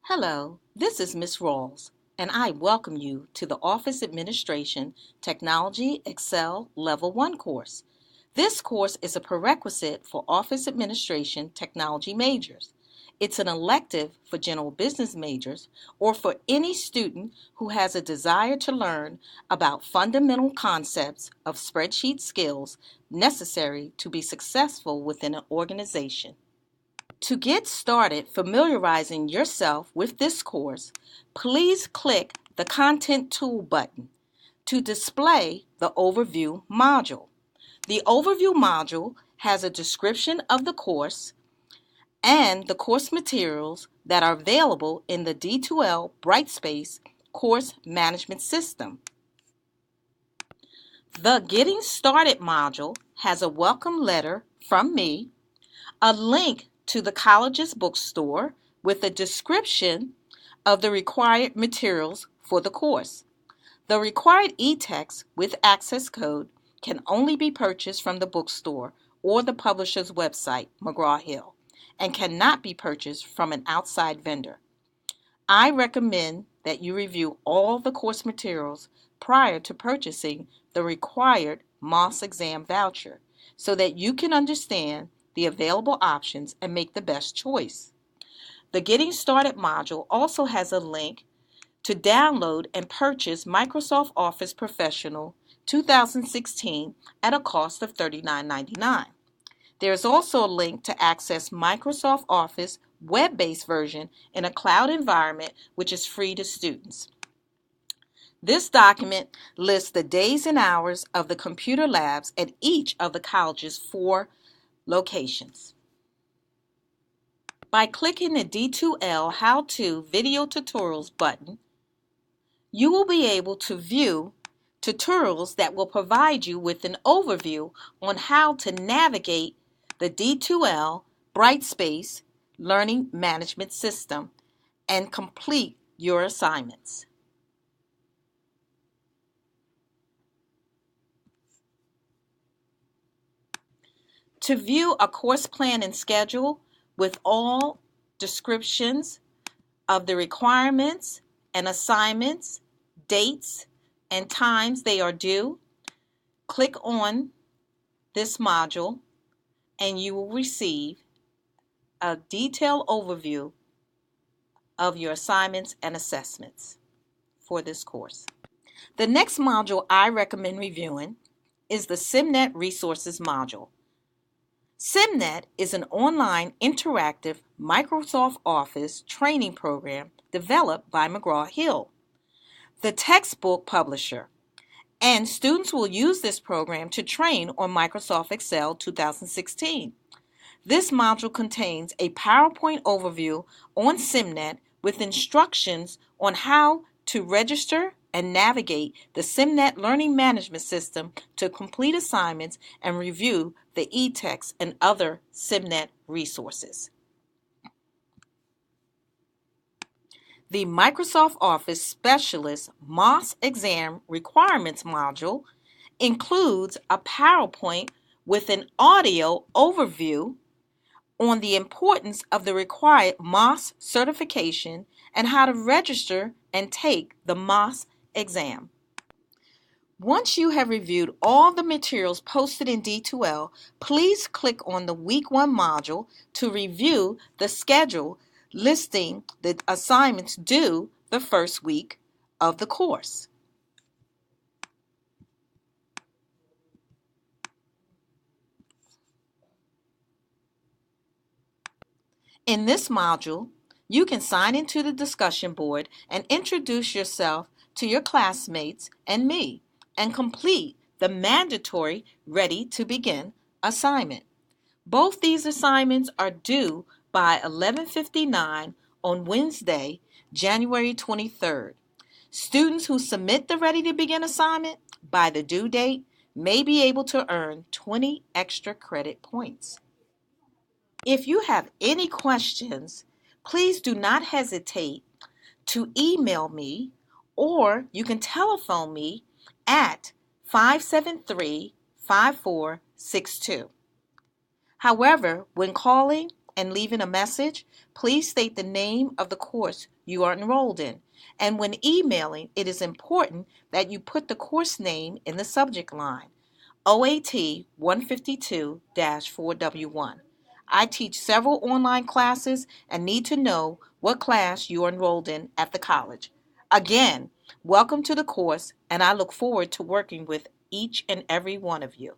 Hello, this is Ms. Rawls, and I welcome you to the Office Administration Technology Excel Level 1 course. This course is a prerequisite for Office Administration Technology majors. It's an elective for general business majors or for any student who has a desire to learn about fundamental concepts of spreadsheet skills necessary to be successful within an organization. To get started familiarizing yourself with this course, please click the Content Tool button to display the Overview module. The Overview module has a description of the course and the course materials that are available in the D2L Brightspace Course Management System. The Getting Started module has a welcome letter from me, a link to the college's bookstore with a description of the required materials for the course. The required e-text with access code can only be purchased from the bookstore or the publisher's website, McGraw-Hill, and cannot be purchased from an outside vendor. I recommend that you review all the course materials prior to purchasing the required MOS exam voucher so that you can understand the available options and make the best choice. The Getting Started module also has a link to download and purchase Microsoft Office Professional 2016 at a cost of $39.99. There is also a link to access Microsoft Office web-based version in a cloud environment which is free to students. This document lists the days and hours of the computer labs at each of the college's 4 locations. By clicking the D2L How-To Video Tutorials button, you will be able to view tutorials that will provide you with an overview on how to navigate the D2L Brightspace Learning Management System and complete your assignments. To view a course plan and schedule with all descriptions of the requirements and assignments, dates, and times they are due, click on this module and you will receive a detailed overview of your assignments and assessments for this course. The next module I recommend reviewing is the SimNet Resources module. SimNet is an online interactive Microsoft Office training program developed by McGraw-Hill, the textbook publisher, and students will use this program to train on Microsoft Excel 2016. This module contains a PowerPoint overview on SimNet with instructions on how to register and navigate the SimNet Learning Management System to complete assignments and review the e-text and other SimNet resources. The Microsoft Office Specialist MOS Exam Requirements module includes a PowerPoint with an audio overview on the importance of the required MOS certification and how to register and take the MOS exam. Once you have reviewed all the materials posted in D2L, please click on the Week 1 module to review the schedule listing the assignments due the first week of the course. In this module, you can sign into the discussion board and introduce yourself to your classmates and me, and complete the mandatory Ready to Begin assignment. Both these assignments are due by 11:59 on Wednesday, January 23rd. Students who submit the Ready to Begin assignment by the due date may be able to earn 20 extra credit points. If you have any questions, please do not hesitate to email me, or you can telephone me at 573-5462. However, when calling and leaving a message, please state the name of the course you are enrolled in. And when emailing, it is important that you put the course name in the subject line. OAT 152-4W1. I teach several online classes and need to know what class you are enrolled in at the college. Again, welcome to the course, and I look forward to working with each and every one of you.